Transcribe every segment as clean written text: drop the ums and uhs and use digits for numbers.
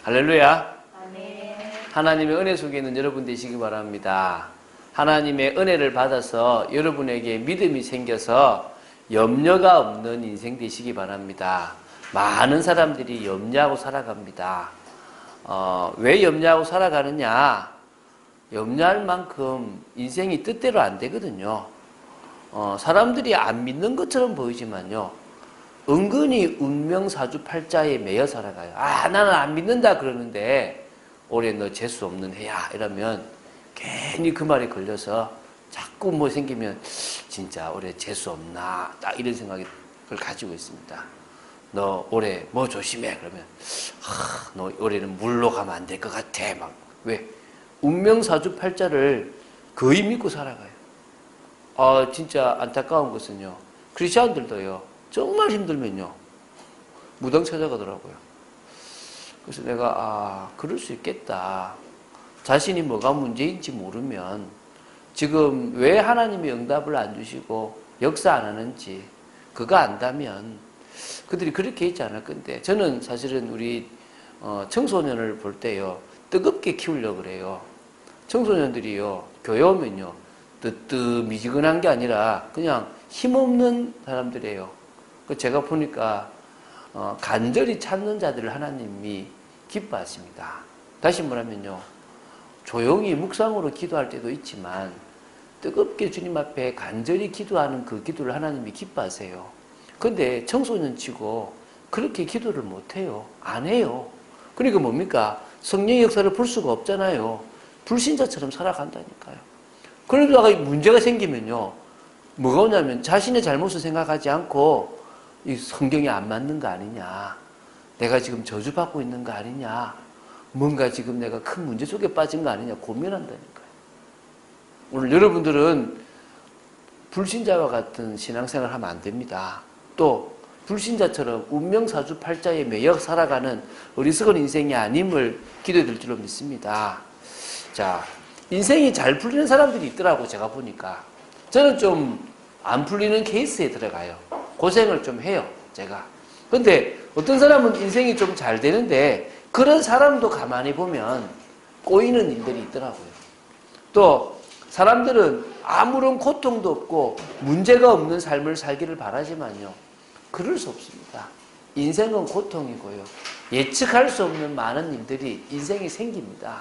할렐루야. 아멘. 하나님의 은혜 속에 있는 여러분 되시기 바랍니다. 하나님의 은혜를 받아서 여러분에게 믿음이 생겨서 염려가 없는 인생 되시기 바랍니다. 많은 사람들이 염려하고 살아갑니다. 왜 염려하고 살아가느냐? 염려할 만큼 인생이 뜻대로 안 되거든요. 사람들이 안 믿는 것처럼 보이지만요. 은근히 운명사주팔자에 매여 살아가요. 나는 안 믿는다 그러는데 올해 너 재수 없는 해야 이러면 괜히 그 말에 걸려서 자꾸 뭐 생기면 진짜 올해 재수 없나 딱 이런 생각을 가지고 있습니다. 너 올해 뭐 조심해 그러면 너 올해는 물로 가면 안 될 것 같아 막. 왜? 운명사주팔자를 거의 믿고 살아가요. 진짜 안타까운 것은요. 크리스천들도요. 정말 힘들면요. 무당 찾아가더라고요. 그래서 내가 그럴 수 있겠다. 자신이 뭐가 문제인지 모르면 지금 왜 하나님이 응답을 안 주시고 역사 안 하는지 그거 안다면 그들이 그렇게 있지 않을 건데 저는 사실은 우리 청소년을 볼 때요. 뜨겁게 키우려고 그래요. 청소년들이요. 교회 오면요. 뜨뜻미지근한 게 아니라 그냥 힘없는 사람들이에요. 제가 보니까 간절히 찾는 자들을 하나님이 기뻐하십니다. 다시 말하면요. 조용히 묵상으로 기도할 때도 있지만 뜨겁게 주님 앞에 간절히 기도하는 그 기도를 하나님이 기뻐하세요. 근데 청소년 치고 그렇게 기도를 못해요. 안 해요. 그러니까 뭡니까? 성령의 역사를 볼 수가 없잖아요. 불신자처럼 살아간다니까요. 그러다가 문제가 생기면요. 뭐가 오냐면 자신의 잘못을 생각하지 않고 이 성경이 안 맞는 거 아니냐. 내가 지금 저주받고 있는 거 아니냐. 뭔가 지금 내가 큰 문제 속에 빠진 거 아니냐 고민한다니까요. 오늘 여러분들은 불신자와 같은 신앙생활을 하면 안 됩니다. 또 불신자처럼 운명사주팔자에 매여 살아가는 어리석은 인생이 아님을 기도해 줄 줄로 믿습니다. 자, 인생이 잘 풀리는 사람들이 있더라고 제가 보니까. 저는 좀 안 풀리는 케이스에 들어가요. 고생을 좀 해요 제가. 근데 어떤 사람은 인생이 좀 잘 되는데 그런 사람도 가만히 보면 꼬이는 일들이 있더라고요. 또 사람들은 아무런 고통도 없고 문제가 없는 삶을 살기를 바라지만요. 그럴 수 없습니다. 인생은 고통이고요. 예측할 수 없는 많은 일들이 인생에 생깁니다.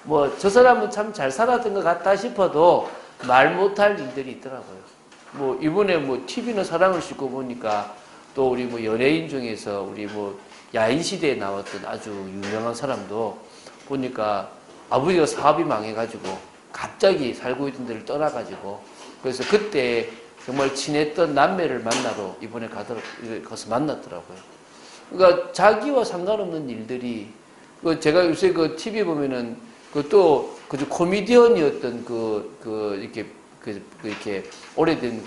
뭐 저 사람은 참 잘 살았던 것 같다 싶어도 말 못할 일들이 있더라고요. 뭐 이번에 뭐 TV는 사랑을 싣고 보니까 또 우리 뭐 연예인 중에서 우리 뭐 야인시대에 나왔던 아주 유명한 사람도 보니까 아버지가 사업이 망해가지고 갑자기 살고 있던 데를 떠나가지고 그래서 그때 정말 친했던 남매를 만나러 이번에 가서 만났더라고요. 그러니까 자기와 상관없는 일들이 제가 요새 그 TV 보면은 또 코미디언이었던 이렇게 오래된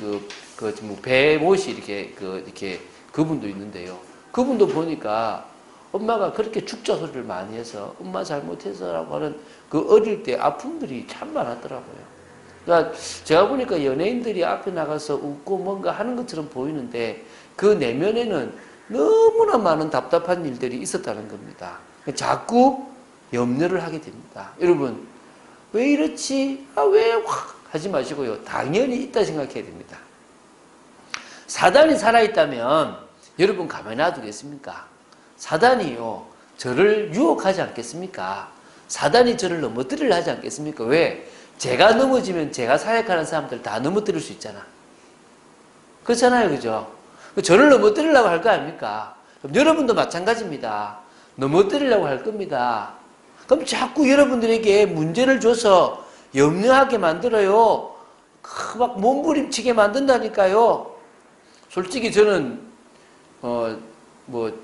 배모씨 이렇게 그분도 있는데요. 그분도 보니까 엄마가 그렇게 죽자 소리를 많이 해서 엄마 잘못해서라고 하는 그 어릴 때 아픔들이 참 많았더라고요. 그러니까 제가 보니까 연예인들이 앞에 나가서 웃고 뭔가 하는 것처럼 보이는데 그 내면에는 너무나 많은 답답한 일들이 있었다는 겁니다. 자꾸 염려를 하게 됩니다. 여러분 왜 이렇지? 왜 확 하지 마시고요. 당연히 있다 생각해야 됩니다. 사단이 살아있다면 여러분 가만히 놔두겠습니까? 사단이요. 저를 유혹하지 않겠습니까? 사단이 저를 넘어뜨리려 하지 않겠습니까? 왜? 제가 넘어지면 제가 사역하는 사람들 다 넘어뜨릴 수 있잖아. 그렇잖아요. 그죠? 저를 넘어뜨리려고 할 거 아닙니까? 그럼 여러분도 마찬가지입니다. 넘어뜨리려고 할 겁니다. 그럼 자꾸 여러분들에게 문제를 줘서 염려하게 만들어요. 막 몸부림치게 만든다니까요. 솔직히 저는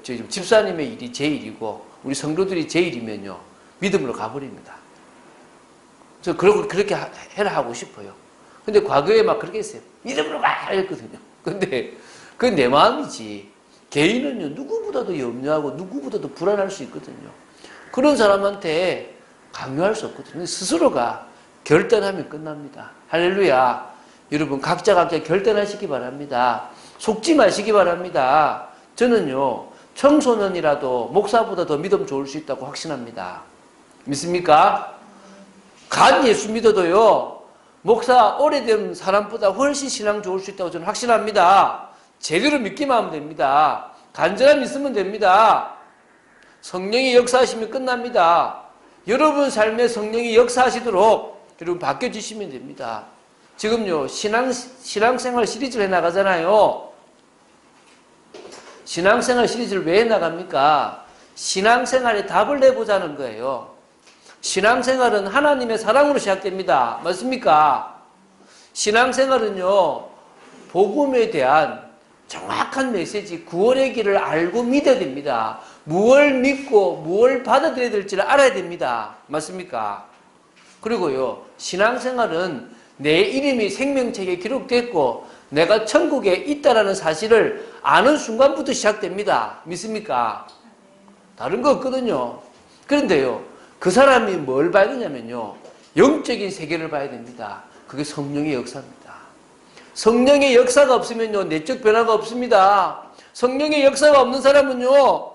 집사님의 일이 제 일이고 우리 성도들이 제 일이면요 믿음으로 가버립니다. 저 그렇게 해라 하고 싶어요. 근데 과거에 막 그렇게 했어요. 믿음으로 가 이랬거든요. 근데 그건 내 마음이지. 개인은요 누구보다도 염려하고 누구보다도 불안할 수 있거든요. 그런 사람한테 강요할 수 없거든요. 스스로가 결단하면 끝납니다. 할렐루야. 여러분 각자 결단하시기 바랍니다. 속지 마시기 바랍니다. 저는요 청소년이라도 목사보다 더 믿음 좋을 수 있다고 확신합니다. 믿습니까? 간 예수 믿어도요, 목사 오래된 사람보다 훨씬 신앙 좋을 수 있다고 저는 확신합니다. 제대로 믿기만 하면 됩니다. 간절함 있으면 됩니다. 성령이 역사하시면 끝납니다. 여러분 삶에 성령이 역사하시도록 여러분 바뀌어주시면 됩니다. 지금요, 신앙생활 시리즈를 해나가잖아요. 신앙생활 시리즈를 왜 해나갑니까? 신앙생활에 답을 내보자는 거예요. 신앙생활은 하나님의 사랑으로 시작됩니다. 맞습니까? 신앙생활은요, 복음에 대한 정확한 메시지, 구원의 길을 알고 믿어야 됩니다. 무엇을 믿고 무엇을 받아들여야 될지를 알아야 됩니다. 맞습니까? 그리고요, 신앙생활은 내 이름이 생명책에 기록됐고 내가 천국에 있다라는 사실을 아는 순간부터 시작됩니다. 믿습니까? 다른 거 없거든요. 그런데요, 그 사람이 뭘 봐야 되냐면요, 영적인 세계를 봐야 됩니다. 그게 성령의 역사입니다. 성령의 역사가 없으면요, 내적 변화가 없습니다. 성령의 역사가 없는 사람은요,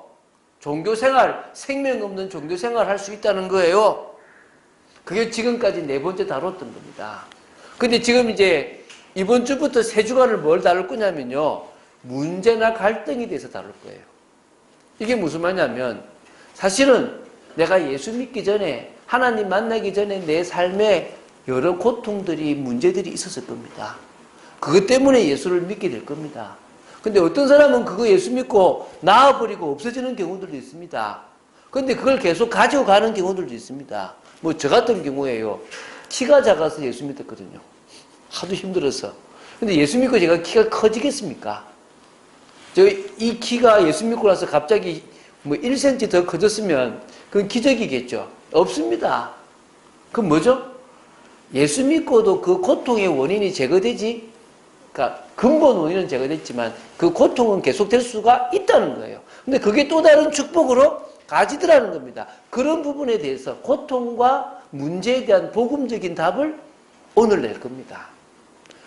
종교생활, 생명 없는 종교생활 할 수 있다는 거예요. 그게 지금까지 4번째 다뤘던 겁니다. 근데 지금 이제 이번 주부터 3주간을 뭘 다룰 거냐면요, 문제나 갈등에 대해서 다룰 거예요. 이게 무슨 말이냐면, 사실은 내가 예수 믿기 전에, 하나님 만나기 전에 내 삶에 여러 고통들이, 문제들이 있었을 겁니다. 그것 때문에 예수를 믿게 될 겁니다. 근데 어떤 사람은 그거 예수 믿고 나아버리고 없어지는 경우들도 있습니다. 근데 그걸 계속 가지고 가는 경우들도 있습니다. 뭐 저 같은 경우에요, 키가 작아서 예수 믿었거든요. 하도 힘들어서. 근데 예수 믿고 제가 키가 커지겠습니까? 이 키가 예수 믿고 나서 갑자기 뭐 1cm 더 커졌으면 그건 기적이겠죠. 없습니다. 그건 뭐죠? 예수 믿고도 그 고통의 원인이 제거되지, 그러니까 근본 원인은 제거됐지만 그 고통은 계속될 수가 있다는 거예요. 근데 그게 또 다른 축복으로 가지더라는 겁니다. 그런 부분에 대해서 고통과 문제에 대한 복음적인 답을 오늘 낼 겁니다.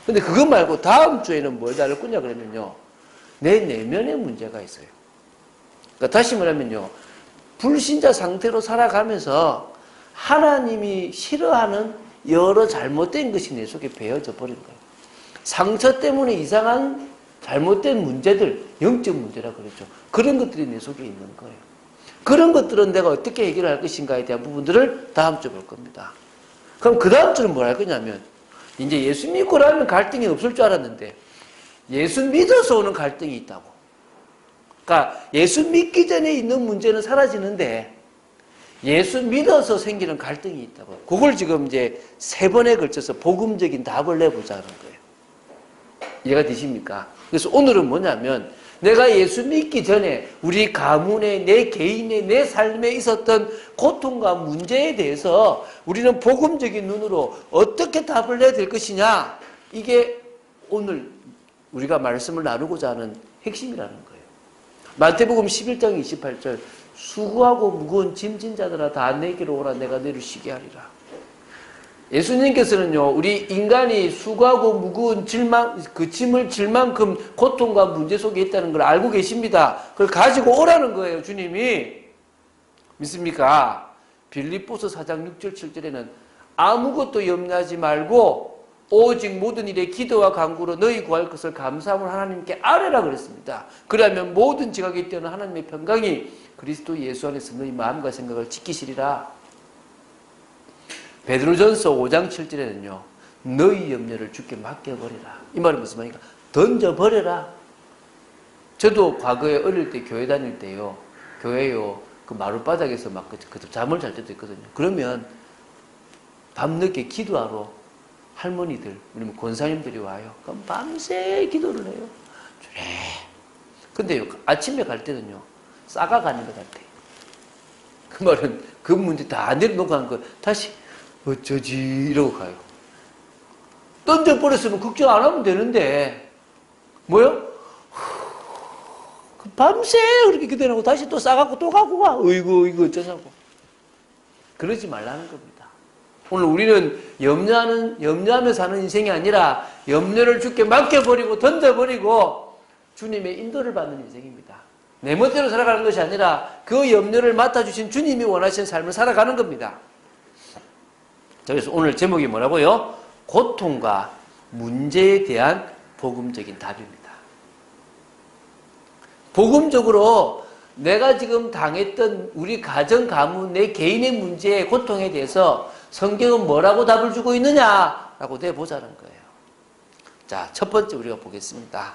근데 그거 말고 다음 주에는 뭘 다룰 거냐 그러면요, 내 내면에 문제가 있어요. 그러니까 다시 말하면요, 불신자 상태로 살아가면서 하나님이 싫어하는 여러 잘못된 것이 내 속에 배어져 버린 거예요. 상처 때문에 이상한 잘못된 문제들, 영적 문제라 그러죠. 그런 것들이 내 속에 있는 거예요. 그런 것들은 내가 어떻게 해결할 것인가에 대한 부분들을 다음 주에 볼 겁니다. 그럼 그 다음 주는 뭘 할 거냐면, 이제 예수 믿고 나면 갈등이 없을 줄 알았는데 예수 믿어서 오는 갈등이 있다고. 그러니까 예수 믿기 전에 있는 문제는 사라지는데 예수 믿어서 생기는 갈등이 있다고. 그걸 지금 이제 3번에 걸쳐서 복음적인 답을 내보자는 거예요. 이해가 되십니까? 그래서 오늘은 뭐냐면, 내가 예수 믿기 전에 우리 가문에, 내 개인의, 내 삶에 있었던 고통과 문제에 대해서 우리는 복음적인 눈으로 어떻게 답을 내야 될 것이냐, 이게 오늘 우리가 말씀을 나누고자 하는 핵심이라는 거예요. 마태복음 11장 28절, 수고하고 무거운 짐진 자들아 다 내게로 오라, 내가 너희를 쉬게 하리라. 예수님께서는요, 우리 인간이 수고하고 무거운 그 짐을 질 만큼 고통과 문제 속에 있다는 걸 알고 계십니다. 그걸 가지고 오라는 거예요, 주님이. 믿습니까? 빌립보서 4장 6절 7절에는 아무것도 염려하지 말고 오직 모든 일에 기도와 간구로 너희 구할 것을 감사함을 하나님께 아뢰라 그랬습니다. 그러면 모든 지각에 뛰어난 하나님의 평강이 그리스도 예수 안에서 너희 마음과 생각을 지키시리라. 베드로전서 5장 7절에는요, 너희 염려를 주께 맡겨버리라. 이 말은 무슨 말입니까? 던져버려라. 저도 과거에 어릴 때 교회 다닐 때요, 교회요, 그 마룻바닥에서 막 잠을 잘 때도 있거든요. 그러면 밤늦게 기도하러 할머니들, 아니면 권사님들이 와요. 그럼 밤새 기도를 해요. 근데요, 아침에 갈 때는요, 싸가가는 것 같아. 그 말은 그 문제 다 내려놓고 하는 거, 다시 어쩌지 이러고 가요. 던져버렸으면 걱정 안 하면 되는데 뭐요? 밤새 그렇게 기도하고 다시 또 싸갖고 또 가고 가. 어이구 이거 어쩌냐고. 그러지 말라는 겁니다. 오늘 우리는 염려하며 사는 인생이 아니라 염려를 주께 맡겨버리고 던져버리고 주님의 인도를 받는 인생입니다. 내 멋대로 살아가는 것이 아니라 그 염려를 맡아주신 주님이 원하시는 삶을 살아가는 겁니다. 그래서 오늘 제목이 뭐라고요? 고통과 문제에 대한 복음적인 답입니다. 복음적으로 내가 지금 당했던 우리 가정, 가문, 내 개인의 문제의 고통에 대해서 성경은 뭐라고 답을 주고 있느냐라고 내보자는 거예요. 자, 첫 번째 우리가 보겠습니다.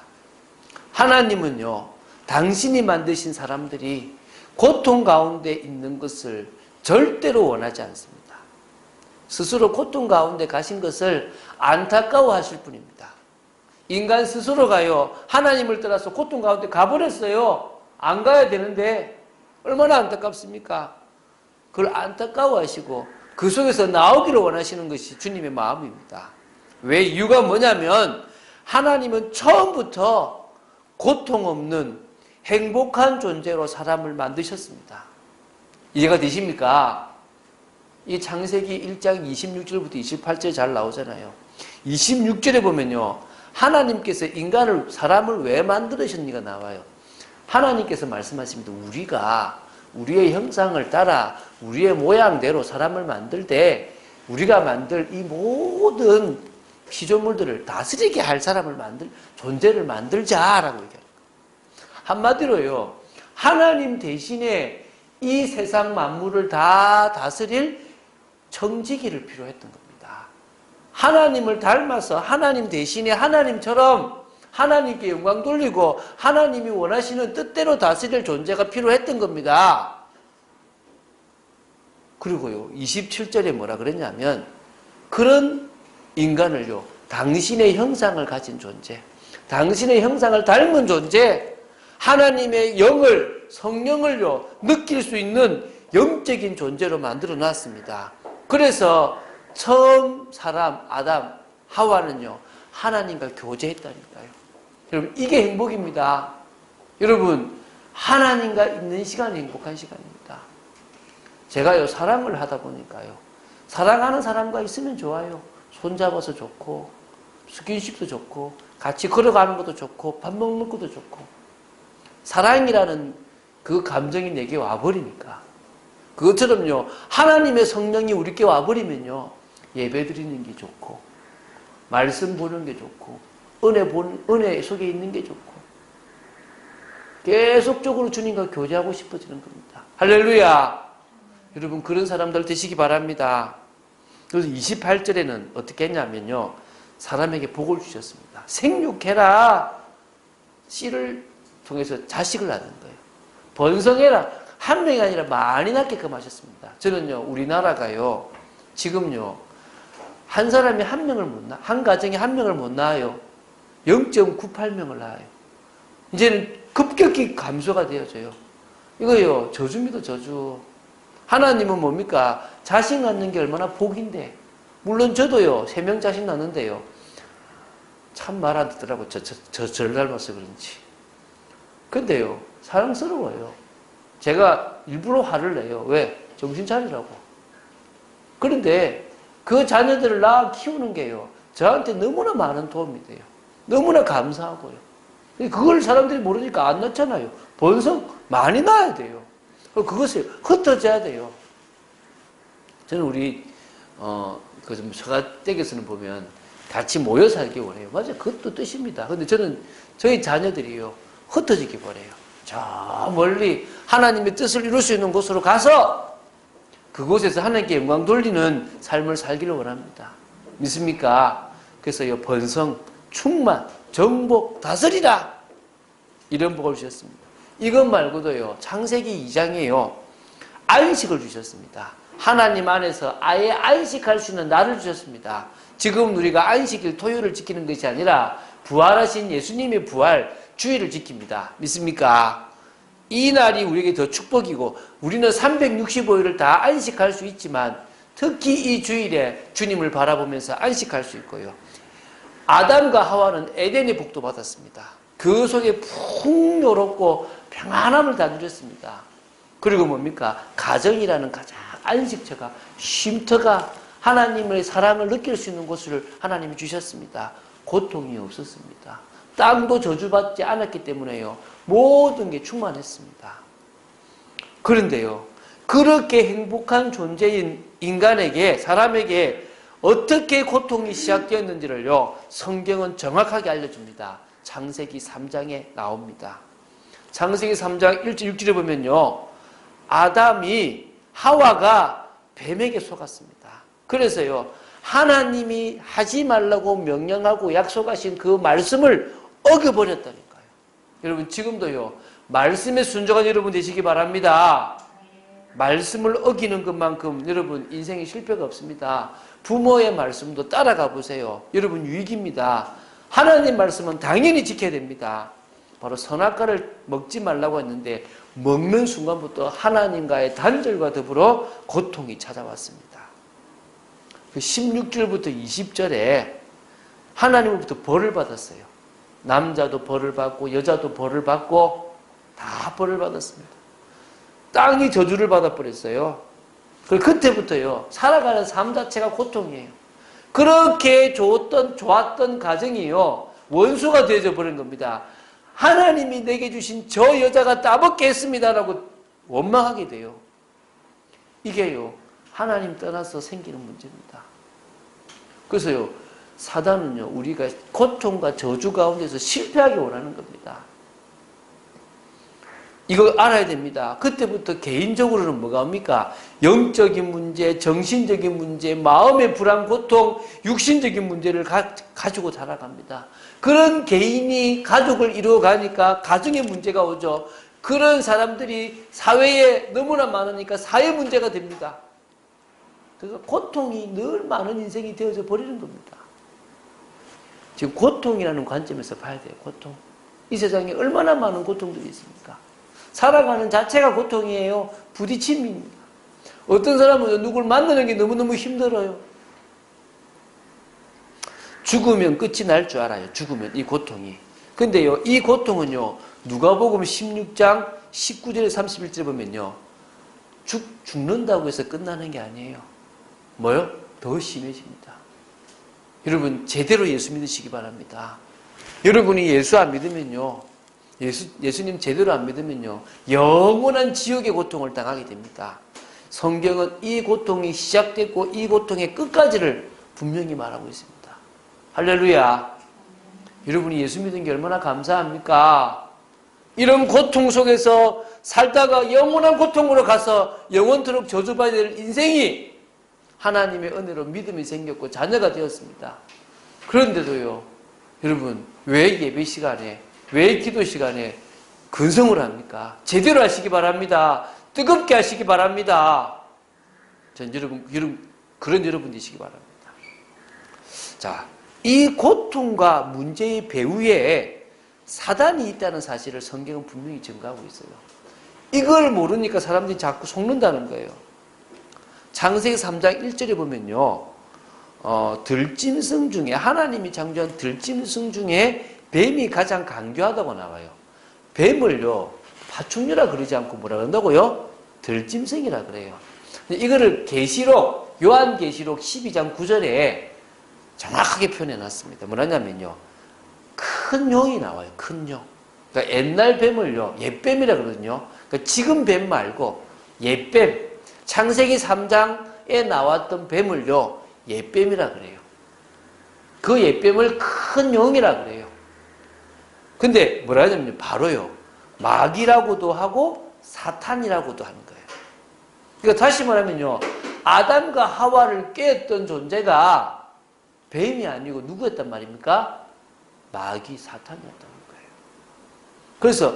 하나님은요, 당신이 만드신 사람들이 고통 가운데 있는 것을 절대로 원하지 않습니다. 스스로 고통 가운데 가신 것을 안타까워 하실 뿐입니다. 인간 스스로가요, 하나님을 떠나서 고통 가운데 가버렸어요. 안 가야 되는데 얼마나 안타깝습니까? 그걸 안타까워 하시고 그 속에서 나오기를 원하시는 것이 주님의 마음입니다. 왜? 이유가 뭐냐면 하나님은 처음부터 고통 없는 행복한 존재로 사람을 만드셨습니다. 이해가 되십니까? 이 창세기 1장 26절부터 28절 잘 나오잖아요. 26절에 보면요, 하나님께서 인간을, 사람을 왜 만들으셨니가 나와요. 하나님께서 말씀하십니다. 우리가 우리의 형상을 따라 우리의 모양대로 사람을 만들 때 우리가 만들 이 모든 피조물들을 다스리게 할 사람을 존재를 만들자라고 얘기합니다. 한마디로요, 하나님 대신에 이 세상 만물을 다 다스릴 청지기를 필요했던 겁니다. 하나님을 닮아서 하나님 대신에 하나님처럼 하나님께 영광 돌리고 하나님이 원하시는 뜻대로 다스릴 존재가 필요했던 겁니다. 그리고요, 27절에 뭐라 그랬냐면 그런 인간을요, 당신의 형상을 가진 존재, 당신의 형상을 닮은 존재, 하나님의 영을, 성령을요, 느낄 수 있는 영적인 존재로 만들어 놨습니다. 그래서 처음 사람, 아담, 하와는요, 하나님과 교제했다니까요. 여러분, 이게 행복입니다. 여러분, 하나님과 있는 시간이 행복한 시간입니다. 제가요, 사랑을 하다 보니까요, 사랑하는 사람과 있으면 좋아요. 손잡아서 좋고, 스킨십도 좋고, 같이 걸어가는 것도 좋고, 밥 먹는 것도 좋고, 사랑이라는 그 감정이 내게 와버리니까, 그것처럼요, 하나님의 성령이 우리께 와버리면요, 예배 드리는 게 좋고, 말씀 보는 게 좋고, 은혜 속에 있는 게 좋고, 계속적으로 주님과 교제하고 싶어지는 겁니다. 할렐루야! 여러분, 그런 사람들 되시기 바랍니다. 그래서 28절에는 어떻게 했냐면요, 사람에게 복을 주셨습니다. 생육해라! 씨를 통해서 자식을 낳는 거예요. 번성해라! 한 명이 아니라 많이 낳게끔 하셨습니다. 저는요, 우리나라가요, 지금요, 한 사람이 한 명을 못 낳아, 한 가정에 한 명을 못 낳아요. 0.98명을 낳아요. 이제는 급격히 감소가 되어져요. 이거요, 저주입니다, 저주. 하나님은 뭡니까? 자식 낳는 게 얼마나 복인데. 물론 저도요, 3명 자식 낳는데요. 참 말 안 듣더라고. 저를 닮아서 그런지. 근데요, 사랑스러워요. 제가 일부러 화를 내요. 왜? 정신 차리라고. 그런데 그 자녀들을 낳아 키우는 게요, 저한테 너무나 많은 도움이 돼요. 너무나 감사하고요. 그걸 사람들이 모르니까 안 낳잖아요. 번성 많이 낳아야 돼요. 그것을 흩어져야 돼요. 저는 우리 그 좀 서가댁에서는 보면 같이 모여 살기 원해요. 맞아요. 그것도 뜻입니다. 근데 저는 저희 자녀들이요, 흩어지기 원해요. 저 멀리 하나님의 뜻을 이룰 수 있는 곳으로 가서 그곳에서 하나님께 영광 돌리는 삶을 살기를 원합니다. 믿습니까? 그래서 번성, 충만, 정복, 다스리라! 이런 복을 주셨습니다. 이것 말고도요, 창세기 2장에요, 안식을 주셨습니다. 하나님 안에서 아예 안식할 수 있는 날을 주셨습니다. 지금 우리가 안식일 토요일을 지키는 것이 아니라 부활하신 예수님의 부활 주일을 지킵니다. 믿습니까? 이 날이 우리에게 더 축복이고, 우리는 365일을 다 안식할 수 있지만 특히 이 주일에 주님을 바라보면서 안식할 수 있고요. 아담과 하와는 에덴의 복도 받았습니다. 그 속에 풍요롭고 평안함을 다 누렸습니다. 그리고 뭡니까? 가정이라는 가장 안식처가, 쉼터가, 하나님의 사랑을 느낄 수 있는 곳을 하나님이 주셨습니다. 고통이 없었습니다. 땅도 저주받지 않았기 때문에요. 모든 게 충만했습니다. 그런데요, 그렇게 행복한 존재인 인간에게, 사람에게 어떻게 고통이 시작되었는지를요, 성경은 정확하게 알려줍니다. 창세기 3장에 나옵니다. 창세기 3장 1절 6절에 보면요, 아담이 하와가 뱀에게 속았습니다. 그래서요, 하나님이 하지 말라고 명령하고 약속하신 그 말씀을 어겨버렸다니까요. 여러분, 지금도요, 말씀에 순종한 여러분 되시기 바랍니다. 말씀을 어기는 것만큼 여러분 인생에 실패가 없습니다. 부모의 말씀도 따라가 보세요. 여러분 유익입니다. 하나님 말씀은 당연히 지켜야 됩니다. 바로 선악과를 먹지 말라고 했는데 먹는 순간부터 하나님과의 단절과 더불어 고통이 찾아왔습니다. 16절부터 20절에 하나님으로부터 벌을 받았어요. 남자도 벌을 받고 여자도 벌을 받고 다 벌을 받았습니다. 땅이 저주를 받아버렸어요. 그때부터요, 살아가는 삶 자체가 고통이에요. 그렇게 좋았던 가정이요, 원수가 되어져 버린 겁니다. 하나님이 내게 주신 저 여자가 따먹게 했습니다라고 원망하게 돼요. 이게요, 하나님 떠나서 생기는 문제입니다. 그래서요, 사단은요, 우리가 고통과 저주 가운데서 실패하기 원하는 겁니다. 이거 알아야 됩니다. 그때부터 개인적으로는 뭐가 옵니까? 영적인 문제, 정신적인 문제, 마음의 불안, 고통, 육신적인 문제를 가지고 살아갑니다. 그런 개인이 가족을 이루어가니까 가정에 문제가 오죠. 그런 사람들이 사회에 너무나 많으니까 사회 문제가 됩니다. 그래서 고통이 늘 많은 인생이 되어져 버리는 겁니다. 지금 고통이라는 관점에서 봐야 돼요. 고통. 이 세상에 얼마나 많은 고통들이 있습니까? 살아가는 자체가 고통이에요. 부딪힘입니다. 어떤 사람은 누굴 만나는 게 너무너무 힘들어요. 죽으면 끝이 날 줄 알아요. 죽으면 이 고통이. 근데요, 이 고통은요, 누가복음 16장 19절에 31절에 보면요, 죽는다고 해서 끝나는 게 아니에요. 뭐요? 더 심해집니다. 여러분, 제대로 예수 믿으시기 바랍니다. 여러분이 예수 안 믿으면요, 예수님 제대로 안 믿으면요, 영원한 지옥의 고통을 당하게 됩니다. 성경은 이 고통이 시작됐고 이 고통의 끝까지를 분명히 말하고 있습니다. 할렐루야. 여러분이 예수 믿은 게 얼마나 감사합니까? 이런 고통 속에서 살다가 영원한 고통으로 가서 영원토록 저주받아야 될 인생이 하나님의 은혜로 믿음이 생겼고 자녀가 되었습니다. 그런데도요, 여러분, 왜 예배 시간에, 왜 기도 시간에 근성을 합니까? 제대로 하시기 바랍니다. 뜨겁게 하시기 바랍니다. 전 그런 여러분 되시기 바랍니다. 자, 이 고통과 문제의 배후에 사단이 있다는 사실을 성경은 분명히 증거하고 있어요. 이걸 모르니까 사람들이 자꾸 속는다는 거예요. 창세기 3장 1절에 보면요, 들짐승 중에, 하나님이 창조한 들짐승 중에 뱀이 가장 강교하다고 나와요. 뱀을요, 파충류라 그러지 않고 뭐라 그런다고요? 들짐승이라 그래요. 이거를 계시록, 요한계시록 12장 9절에 정확하게 표현해 놨습니다. 뭐냐면요, 큰 용이 나와요. 큰 용. 그러니까 옛날 뱀을요, 옛뱀이라 그러거든요. 그러니까 지금 뱀 말고 옛뱀. 창세기 3장에 나왔던 뱀을요, 옛뱀이라 그래요. 그 옛뱀을 큰 용이라 그래요. 근데 뭐라 하냐면요, 바로요, 마귀라고도 하고 사탄이라고도 하는 거예요. 그러니까 다시 말하면요, 아담과 하와를 꾀했던 존재가 뱀이 아니고 누구였단 말입니까? 마귀, 사탄이었다는 거예요. 그래서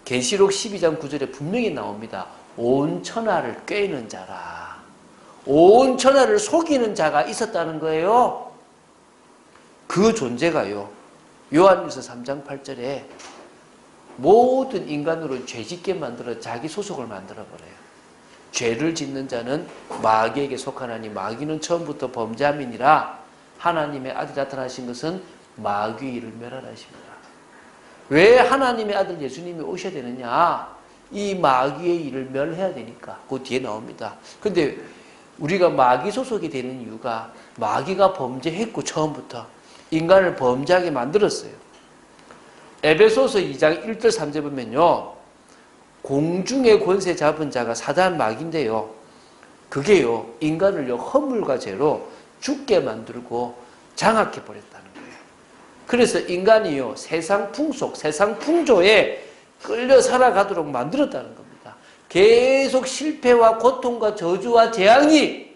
계시록 12장 9절에 분명히 나옵니다. 온 천하를 꾀는 자라. 온 천하를 속이는 자가 있었다는 거예요. 그 존재가요, 요한일서 3장 8절에 모든 인간으로 죄짓게 만들어 자기 소속을 만들어버려요. 죄를 짓는 자는 마귀에게 속하나니 마귀는 처음부터 범죄함이니라. 하나님의 아들 나타나신 것은 마귀의 일을 멸하라십니다. 왜 하나님의 아들 예수님이 오셔야 되느냐? 이 마귀의 일을 멸해야 되니까. 그 뒤에 나옵니다. 근데 우리가 마귀 소속이 되는 이유가 마귀가 범죄했고 처음부터 인간을 범죄하게 만들었어요. 에베소서 2장 1절 3절 보면요. 공중의 권세 잡은 자가 사단 마귀인데요. 그게요. 인간을요. 허물과 죄로 죽게 만들고 장악해 버렸다는 거예요. 그래서 인간이요. 세상 풍속, 세상 풍조에 끌려 살아가도록 만들었다는 겁니다. 계속 실패와 고통과 저주와 재앙이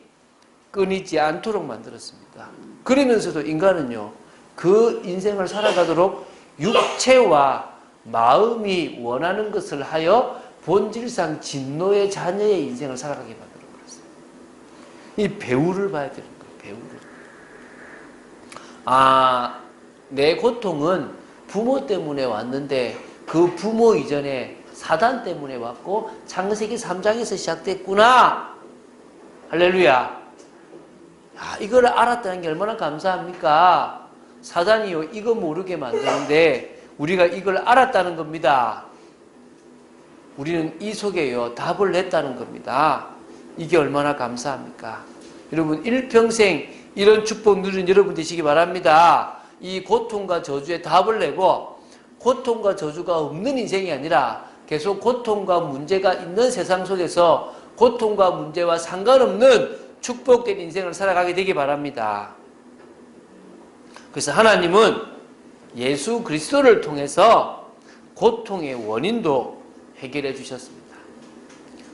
끊이지 않도록 만들었습니다. 그러면서도 인간은요. 그 인생을 살아가도록 육체와 마음이 원하는 것을 하여 본질상 진노의 자녀의 인생을 살아가게 만들어버렸어요. 이 배후를 봐야 되는 거예요. 배후를. 내 고통은 부모 때문에 왔는데 그 부모 이전에 사단 때문에 왔고 창세기 3장에서 시작됐구나. 할렐루야. 이걸 알았다는 게 얼마나 감사합니까? 사단이요. 이거 모르게 만드는데 우리가 이걸 알았다는 겁니다. 우리는 이 속에요. 답을 냈다는 겁니다. 이게 얼마나 감사합니까? 여러분 일평생 이런 축복 누리는 여러분 되시기 바랍니다. 이 고통과 저주에 답을 내고 고통과 저주가 없는 인생이 아니라 계속 고통과 문제가 있는 세상 속에서 고통과 문제와 상관없는 축복된 인생을 살아가게 되기 바랍니다. 그래서 하나님은 예수 그리스도를 통해서 고통의 원인도 해결해 주셨습니다.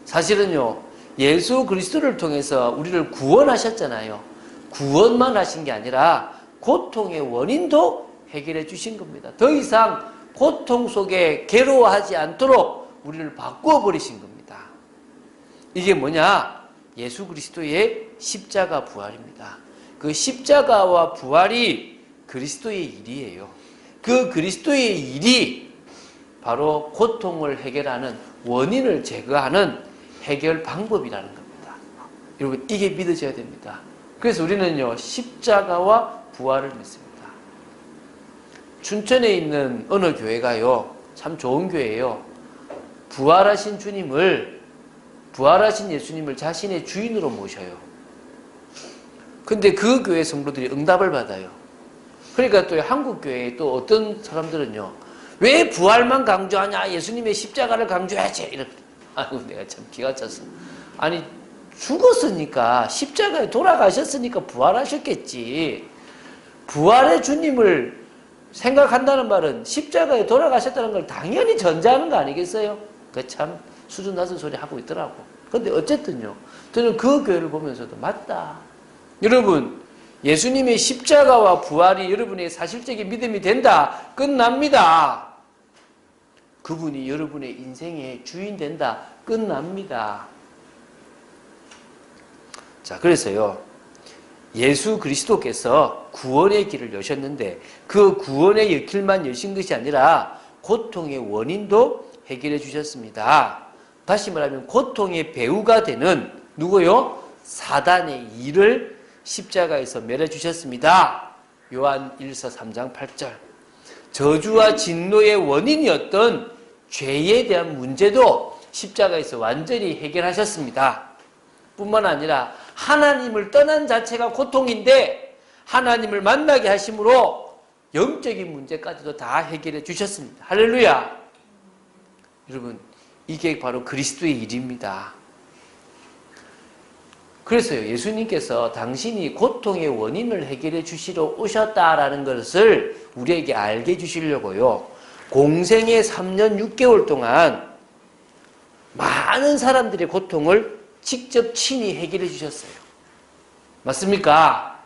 사실은요, 예수 그리스도를 통해서 우리를 구원하셨잖아요. 구원만 하신 게 아니라 고통의 원인도 해결해 주신 겁니다. 더 이상 고통 속에 괴로워하지 않도록 우리를 바꾸어 버리신 겁니다. 이게 뭐냐? 예수 그리스도의 십자가 부활입니다. 그 십자가와 부활이 그리스도의 일이에요. 그 그리스도의 일이 바로 고통을 해결하는 원인을 제거하는 해결 방법이라는 겁니다. 여러분 이게 믿어져야 됩니다. 그래서 우리는요 십자가와 부활을 믿습니다. 춘천에 있는 어느 교회가요 참 좋은 교회예요. 부활하신 예수님을 자신의 주인으로 모셔요. 근데 그 교회 성도들이 응답을 받아요. 그러니까 또 한국 교회에 또 어떤 사람들은요 왜 부활만 강조하냐? 예수님의 십자가를 강조해야지. 이렇게. 아이고, 내가 참 기가 찼어. 아니, 죽었으니까, 십자가에 돌아가셨으니까 부활하셨겠지. 부활의 주님을 생각한다는 말은 십자가에 돌아가셨다는 걸 당연히 전제하는 거 아니겠어요? 그 참 수준 낮은 소리 하고 있더라고. 근데 어쨌든요. 저는 그 교회를 보면서도 맞다. 여러분, 예수님의 십자가와 부활이 여러분의 사실적인 믿음이 된다. 끝납니다. 그분이 여러분의 인생의 주인 된다. 끝납니다. 자, 그래서요. 예수 그리스도께서 구원의 길을 여셨는데 그 구원의 길만 여신 것이 아니라 고통의 원인도 해결해 주셨습니다. 다시 말하면 고통의 배후가 되는 누구요? 사단의 일을 십자가에서 멸해 주셨습니다. 요한 1서 3장 8절. 저주와 진노의 원인이었던 죄에 대한 문제도 십자가에서 완전히 해결하셨습니다. 뿐만 아니라 하나님을 떠난 자체가 고통인데 하나님을 만나게 하심으로 영적인 문제까지도 다 해결해 주셨습니다. 할렐루야. 여러분 이게 바로 그리스도의 일입니다. 그래서요 예수님께서 당신이 고통의 원인을 해결해 주시러 오셨다라는 것을 우리에게 알게 해주시려고요 공생의 3년 6개월 동안 많은 사람들의 고통을 직접 친히 해결해 주셨어요. 맞습니까?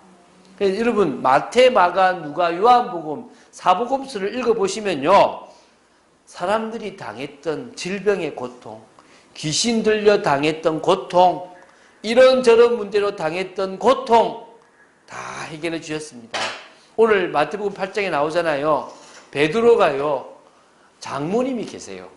그래서 여러분 마태, 마가, 누가, 요한복음, 사복음서를 읽어보시면요 사람들이 당했던 질병의 고통, 귀신 들려 당했던 고통, 이런저런 문제로 당했던 고통 다 해결해 주셨습니다. 오늘 마태복음 8장에 나오잖아요. 베드로가요 장모님이 계세요.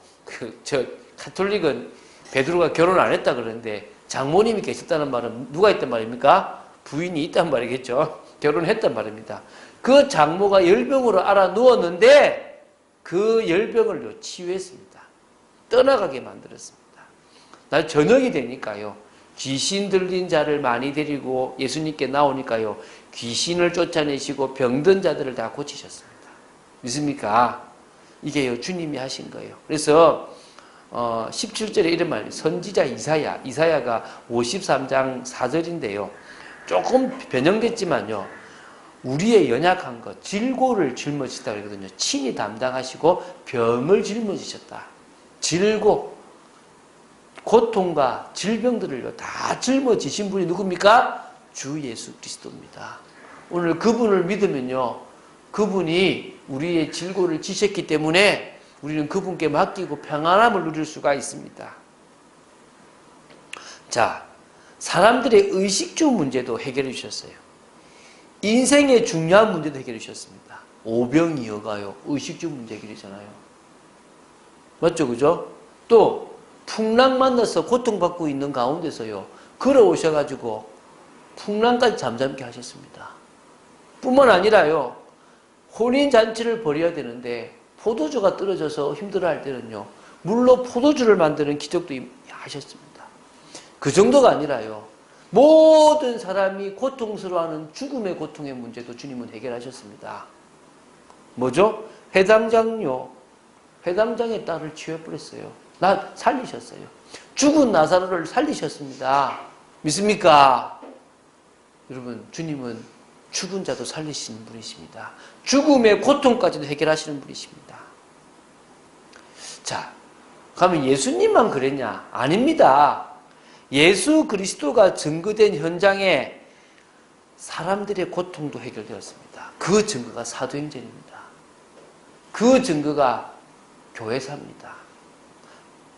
카톨릭은 베드로가 결혼 안 했다 그러는데 장모님이 계셨다는 말은 누가 있단 말입니까? 부인이 있단 말이겠죠. 결혼했단 말입니다. 그 장모가 열병으로 앓아 누웠는데 그 열병을 치유했습니다. 떠나가게 만들었습니다. 날 저녁이 되니까요. 귀신 들린 자를 많이 데리고 예수님께 나오니까요. 귀신을 쫓아내시고 병든 자들을 다 고치셨습니다. 믿습니까? 이게요, 주님이 하신 거예요. 그래서 17절에 이런 말, 선지자 이사야가 53장 4절인데요. 조금 변형됐지만요. 우리의 연약한 것, 질고를 짊어지셨다 그러거든요. 친히 담당하시고 병을 짊어지셨다. 질고, 고통과 질병들을 다 짊어지신 분이 누굽니까? 주 예수 그리스도입니다. 오늘 그분을 믿으면요. 그분이 우리의 질고를 지셨기 때문에 우리는 그분께 맡기고 평안함을 누릴 수가 있습니다. 자, 사람들의 의식주 문제도 해결해 주셨어요. 인생의 중요한 문제도 해결해 주셨습니다. 오병이어가요. 의식주 문제 해결이잖아요. 맞죠? 그죠? 또 풍랑 만나서 고통받고 있는 가운데서요. 걸어오셔가지고 풍랑까지 잠잠케 하셨습니다. 뿐만 아니라요. 혼인잔치를 벌여야 되는데 포도주가 떨어져서 힘들어할 때는요. 물로 포도주를 만드는 기적도 하셨습니다. 그 정도가 아니라요. 모든 사람이 고통스러워하는 죽음의 고통의 문제도 주님은 해결하셨습니다. 뭐죠? 회당장요. 회당장의 딸을 치워버렸어요. 살리셨어요. 죽은 나사로를 살리셨습니다. 믿습니까? 여러분, 주님은 죽은 자도 살리시는 분이십니다. 죽음의 고통까지도 해결하시는 분이십니다. 자, 그러면 예수님만 그랬냐? 아닙니다. 예수 그리스도가 증거된 현장에 사람들의 고통도 해결되었습니다. 그 증거가 사도행전입니다. 그 증거가 교회사입니다.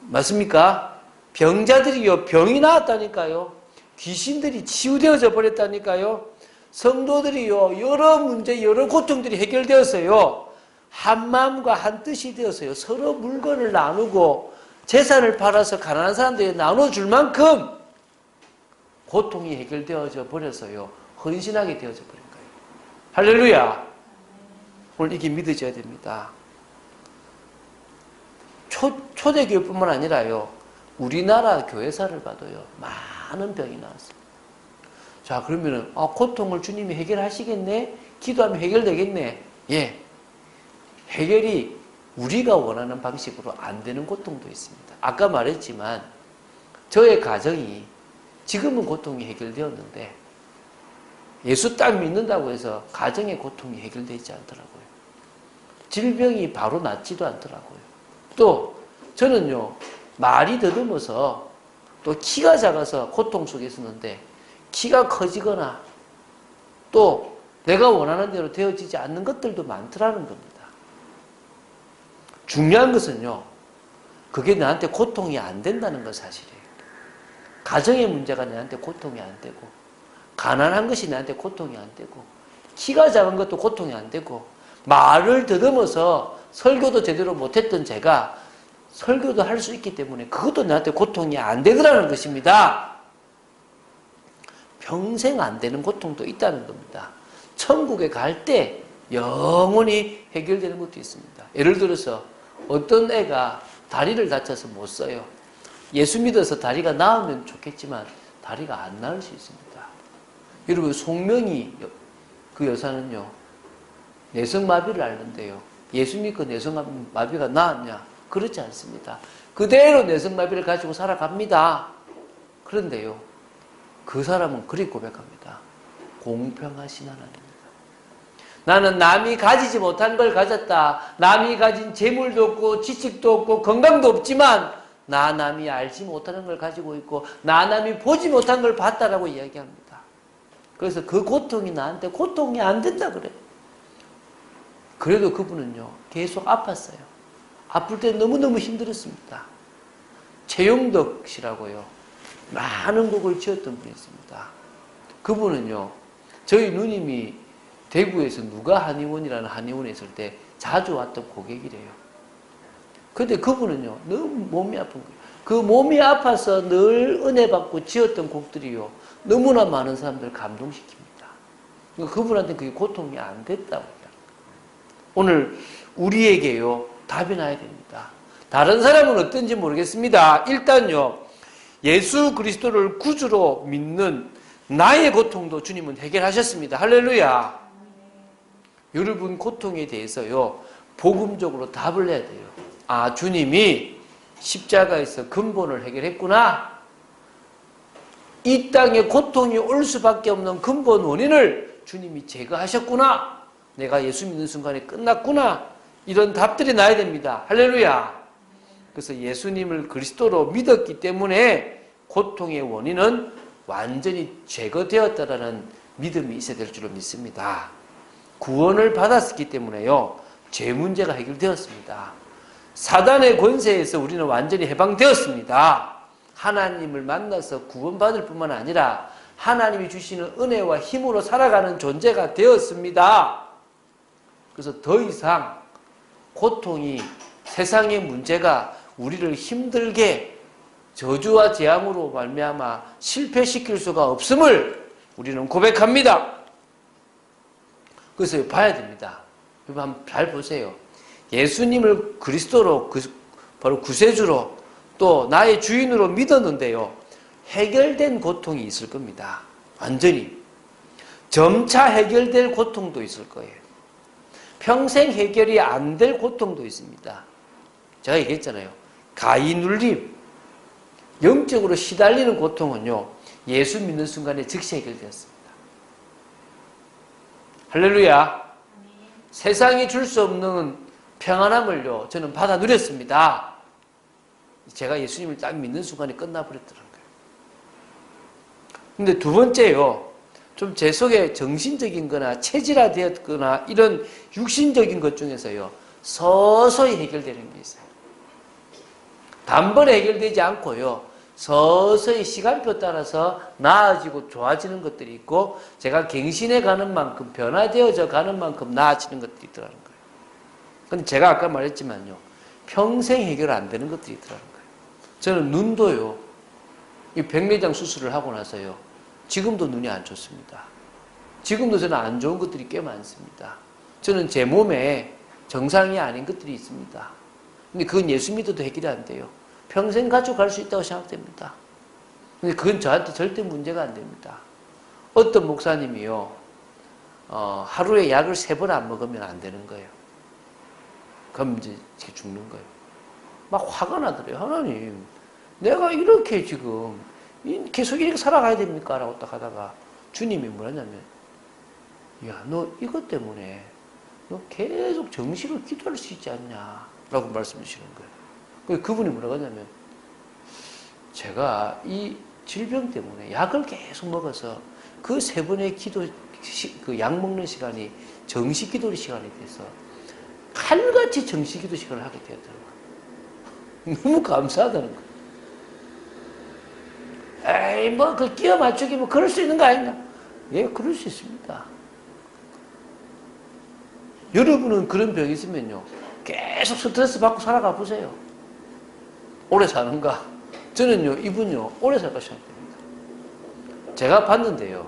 맞습니까? 병자들이요, 병이 나았다니까요. 귀신들이 치유되어져 버렸다니까요. 성도들이요, 여러 문제, 여러 고통들이 해결되었어요. 한 마음과 한 뜻이 되었어요. 서로 물건을 나누고 재산을 팔아서 가난한 사람들에게 나눠줄 만큼 고통이 해결되어져 버려서요. 헌신하게 되어져 버린 거예요. 할렐루야. 오늘 이게 믿어져야 됩니다. 초대교회뿐만 아니라요. 우리나라 교회사를 봐도요. 많은 병이 나왔어요. 자, 그러면은 고통을 주님이 해결하시겠네? 기도하면 해결되겠네? 예. 해결이 우리가 원하는 방식으로 안 되는 고통도 있습니다. 아까 말했지만 저의 가정이 지금은 고통이 해결되었는데 예수 딱 믿는다고 해서 가정의 고통이 해결되지 않더라고요. 질병이 바로 낫지도 않더라고요. 또 저는요. 말이 더듬어서 또 키가 작아서 고통 속에 있었는데 키가 커지거나 또 내가 원하는 대로 되어지지 않는 것들도 많더라는 겁니다. 중요한 것은요. 그게 나한테 고통이 안 된다는 것 사실이에요. 가정의 문제가 나한테 고통이 안 되고 가난한 것이 나한테 고통이 안 되고 키가 작은 것도 고통이 안 되고 말을 더듬어서 설교도 제대로 못했던 제가 설교도 할 수 있기 때문에 그것도 나한테 고통이 안 되더라는 것입니다. 평생 안 되는 고통도 있다는 겁니다. 천국에 갈 때 영원히 해결되는 것도 있습니다. 예를 들어서 어떤 애가 다리를 다쳐서 못 써요. 예수 믿어서 다리가 나으면 좋겠지만 다리가 안 나을 수 있습니다. 여러분, 송명이 그 여사는요. 내성마비를 앓는데요. 예수 믿고 내성마비가 나았냐? 그렇지 않습니다. 그대로 내성마비를 가지고 살아갑니다. 그런데요. 그 사람은 그리 고백합니다. 공평하신 하나님입니다. 나는 남이 가지지 못한 걸 가졌다. 남이 가진 재물도 없고 지식도 없고 건강도 없지만 나 남이 알지 못하는 걸 가지고 있고 나 남이 보지 못한 걸 봤다라고 이야기합니다. 그래서 그 고통이 나한테 고통이 안 된다 그래요. 그래도 그분은요. 계속 아팠어요. 아플 때 너무너무 힘들었습니다. 최용덕 씨라고요. 많은 곡을 지었던 분이 있습니다. 그분은요. 저희 누님이 대구에서 누가 한의원이라는 한의원에 있을 때 자주 왔던 고객이래요. 근데 그분은요. 너무 몸이 아픈 거예요. 그 몸이 아파서 늘 은혜 받고 지었던 곡들이요. 너무나 많은 사람들을 감동시킵니다. 그러니까 그분한테 그게 고통이 안 됐다고 해요. 오늘 우리에게요. 답이 나야 됩니다. 다른 사람은 어떤지 모르겠습니다. 일단요. 예수 그리스도를 구주로 믿는 나의 고통도 주님은 해결하셨습니다. 할렐루야. 여러분 고통에 대해서요. 복음적으로 답을 내야 돼요. 아, 주님이 십자가에서 근본을 해결했구나. 이 땅에 고통이 올 수밖에 없는 근본 원인을 주님이 제거하셨구나. 내가 예수 믿는 순간에 끝났구나. 이런 답들이 나야 됩니다. 할렐루야. 그래서 예수님을 그리스도로 믿었기 때문에 고통의 원인은 완전히 제거되었다라는 믿음이 있어야 될 줄로 믿습니다. 구원을 받았기 때문에요, 죄 문제가 해결되었습니다. 사단의 권세에서 우리는 완전히 해방되었습니다. 하나님을 만나서 구원받을 뿐만 아니라 하나님이 주시는 은혜와 힘으로 살아가는 존재가 되었습니다. 그래서 더 이상 고통이, 세상의 문제가 우리를 힘들게 저주와 재앙으로 말미암아 실패시킬 수가 없음을 우리는 고백합니다. 그래서 봐야 됩니다. 여러분 한번 잘 보세요. 예수님을 그리스도로, 바로 구세주로 또 나의 주인으로 믿었는데요, 해결된 고통이 있을 겁니다. 완전히. 점차 해결될 고통도 있을 거예요. 평생 해결이 안 될 고통도 있습니다. 제가 얘기했잖아요. 가위 눌림, 영적으로 시달리는 고통은요, 예수 믿는 순간에 즉시 해결되었습니다. 할렐루야. 세상이 줄 수 없는 평안함을요, 저는 받아 누렸습니다. 제가 예수님을 딱 믿는 순간에 끝나버렸더라고요. 근데 두 번째요, 좀 제 속에 정신적인 거나 체질화되었거나 이런 육신적인 것 중에서요, 서서히 해결되는 게 있어요. 단번에 해결되지 않고요, 서서히 시간표 따라서 나아지고 좋아지는 것들이 있고, 제가 갱신해 가는 만큼, 변화되어져 가는 만큼 나아지는 것들이 있더라는 거예요. 근데 제가 아까 말했지만요, 평생 해결 안 되는 것들이 있더라는 거예요. 저는 눈도요, 이 백내장 수술을 하고 나서요, 지금도 눈이 안 좋습니다. 지금도 저는 안 좋은 것들이 꽤 많습니다. 저는 제 몸에 정상이 아닌 것들이 있습니다. 근데 그건 예수 믿어도 해결이 안 돼요. 평생 가져갈 수 있다고 생각됩니다. 근데 그건 저한테 절대 문제가 안 됩니다. 어떤 목사님이요, 하루에 약을 3번 안 먹으면 안 되는 거예요. 그럼 이제 죽는 거예요. 막 화가 나더래요. 하나님, 내가 이렇게 지금 계속 이렇게 살아가야 됩니까? 라고 딱 하다가 주님이 뭐라냐면, 야, 너 이것 때문에 너 계속 정식으로 기도할 수 있지 않냐? 라고 말씀 주시는 거예요. 그분이 뭐라고 하냐면, 제가 이 질병 때문에 약을 계속 먹어서 그 3번의 기도, 그 약 먹는 시간이 정식 기도 시간이 돼서 칼같이 정식 기도 시간을 하게 되었다는 거예요. 너무 감사하다는 거예요. 에이, 뭐, 그 끼워 맞추기, 뭐, 그럴 수 있는 거 아닌가? 예, 그럴 수 있습니다. 여러분은 그런 병이 있으면요, 계속 스트레스 받고 살아가 보세요. 오래 사는가? 저는요, 이분요, 오래 살까 생각됩니다. 제가 봤는데요,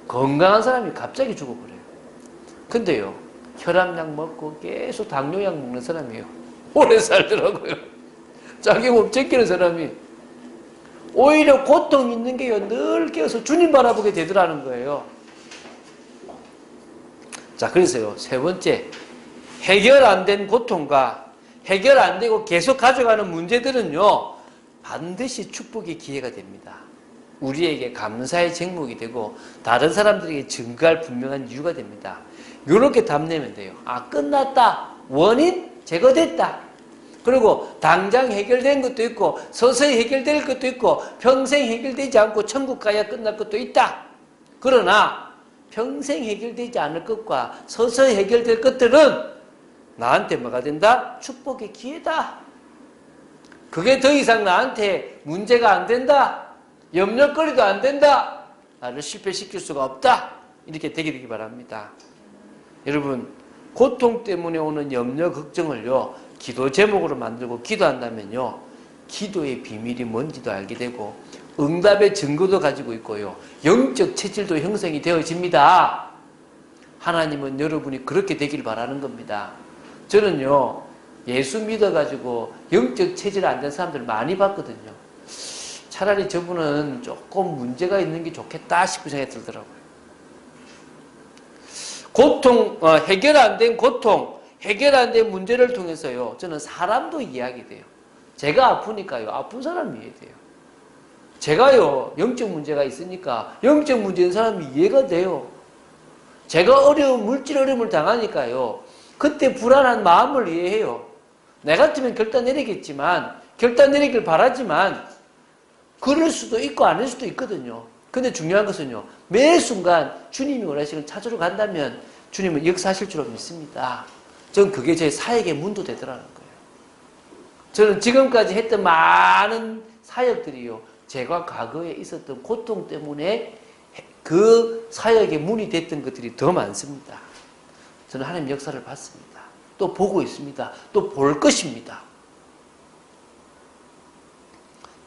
건강한 사람이 갑자기 죽어버려요. 근데요, 혈압약 먹고 계속 당뇨약 먹는 사람이요, 오래 살더라고요. 자기 몸 지키는 사람이 오히려 고통 있는 게요, 늘 깨어서 주님 바라보게 되더라는 거예요. 자, 그래서요, 세 번째, 해결 안 된 고통과 해결 안 되고 계속 가져가는 문제들은요, 반드시 축복의 기회가 됩니다. 우리에게 감사의 제목이 되고 다른 사람들에게 증거할 분명한 이유가 됩니다. 이렇게 답내면 돼요. 아, 끝났다. 원인 제거됐다. 그리고 당장 해결된 것도 있고 서서히 해결될 것도 있고 평생 해결되지 않고 천국 가야 끝날 것도 있다. 그러나 평생 해결되지 않을 것과 서서히 해결될 것들은 나한테 뭐가 된다? 축복의 기회다. 그게 더 이상 나한테 문제가 안 된다. 염려거리도 안 된다. 나를 실패시킬 수가 없다. 이렇게 되기 바랍니다. 여러분, 고통 때문에 오는 염려, 걱정을요, 기도 제목으로 만들고 기도한다면요, 기도의 비밀이 뭔지도 알게 되고 응답의 증거도 가지고 있고요, 영적 체질도 형성이 되어집니다. 하나님은 여러분이 그렇게 되길 바라는 겁니다. 저는요, 예수 믿어가지고 영적 체질 안 된 사람들 많이 봤거든요. 차라리 저분은 조금 문제가 있는 게 좋겠다 싶은 생각이 들더라고요. 고통, 해결 안 된 고통, 해결 안 된 문제를 통해서요, 저는 사람도 이해하게 돼요. 제가 아프니까요, 아픈 사람이 이해돼요. 제가요, 영적 문제가 있으니까 영적 문제인 사람이 이해가 돼요. 제가 물질 어려움을 당하니까요, 그때 불안한 마음을 이해해요. 나 같으면 결단 내리겠지만, 결단 내리길 바라지만, 그럴 수도 있고 아닐 수도 있거든요. 근데 중요한 것은요, 매 순간 주님이 원하시는 찾으러 간다면 주님은 역사하실 줄로 믿습니다. 저는 그게 제 사역의 문도 되더라는 거예요. 저는 지금까지 했던 많은 사역들이요, 제가 과거에 있었던 고통 때문에 그 사역의 문이 됐던 것들이 더 많습니다. 저는 하나님 역사를 봤습니다. 또 보고 있습니다. 또 볼 것입니다.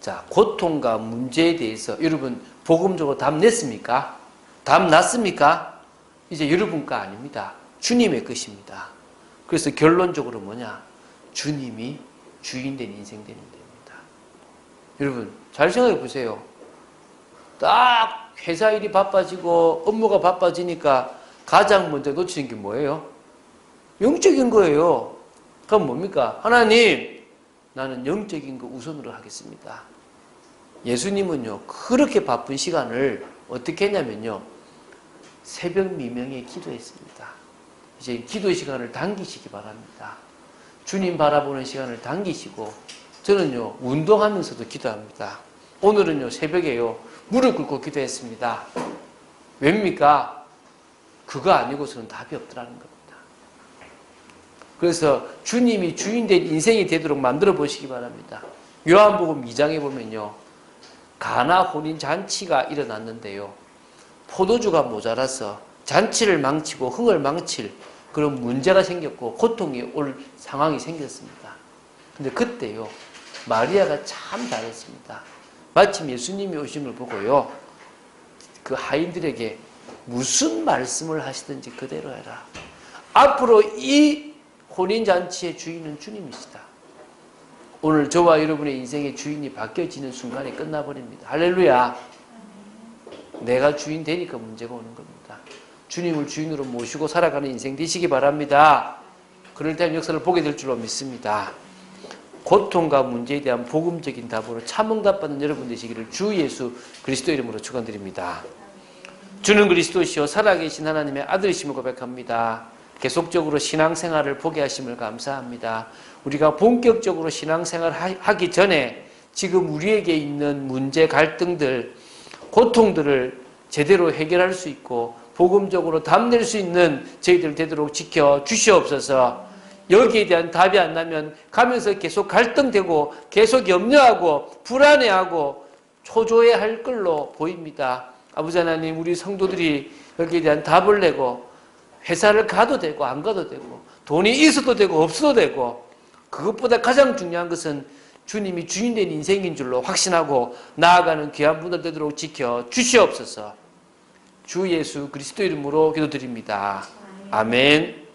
자, 고통과 문제에 대해서 여러분 복음적으로 답 냈습니까? 답 났습니까? 이제 여러분 거 아닙니다. 주님의 것입니다. 그래서 결론적으로 뭐냐? 주님이 주인된 인생 되는 겁니다. 여러분 잘 생각해 보세요. 딱 회사 일이 바빠지고 업무가 바빠지니까 가장 먼저 놓치는 게 뭐예요? 영적인 거예요. 그럼 뭡니까? 하나님, 나는 영적인 거 우선으로 하겠습니다. 예수님은요, 그렇게 바쁜 시간을 어떻게 했냐면요, 새벽 미명에 기도했습니다. 이제 기도 시간을 당기시기 바랍니다. 주님 바라보는 시간을 당기시고, 저는요, 운동하면서도 기도합니다. 오늘은요, 새벽에요, 무릎 꿇고 기도했습니다. 왜입니까? 그거 아니고서는 답이 없더라는 겁니다. 그래서 주님이 주인된 인생이 되도록 만들어 보시기 바랍니다. 요한복음 2장에 보면요, 가나 혼인 잔치가 일어났는데요, 포도주가 모자라서 잔치를 망치고 흥을 망칠 그런 문제가 생겼고 고통이 올 상황이 생겼습니다. 근데 그때요, 마리아가 참 잘했습니다. 마침 예수님이 오신 걸 보고요, 그 하인들에게 무슨 말씀을 하시든지 그대로 해라. 앞으로 이 혼인잔치의 주인은 주님이시다. 오늘 저와 여러분의 인생의 주인이 바뀌어지는 순간에 끝나버립니다. 할렐루야. 내가 주인 되니까 문제가 오는 겁니다. 주님을 주인으로 모시고 살아가는 인생 되시기 바랍니다. 그럴 때 역사를 보게 될 줄로 믿습니다. 고통과 문제에 대한 복음적인 답으로 참응답받는 여러분 되시기를 주 예수 그리스도 이름으로 축원드립니다. 주는 그리스도시요 살아계신 하나님의 아들이심을 고백합니다. 계속적으로 신앙생활을 보게 하심을 감사합니다. 우리가 본격적으로 신앙생활을 하기 전에 지금 우리에게 있는 문제, 갈등들, 고통들을 제대로 해결할 수 있고 복음적으로 답낼 수 있는 저희들 되도록 지켜 주시옵소서. 여기에 대한 답이 안 나면 가면서 계속 갈등되고 계속 염려하고 불안해하고 초조해할 걸로 보입니다. 아버지 하나님, 우리 성도들이 여기에 대한 답을 내고 회사를 가도 되고 안 가도 되고 돈이 있어도 되고 없어도 되고 그것보다 가장 중요한 것은 주님이 주인된 인생인 줄로 확신하고 나아가는 귀한 분들 되도록 지켜 주시옵소서. 주 예수 그리스도 이름으로 기도드립니다. 아멘.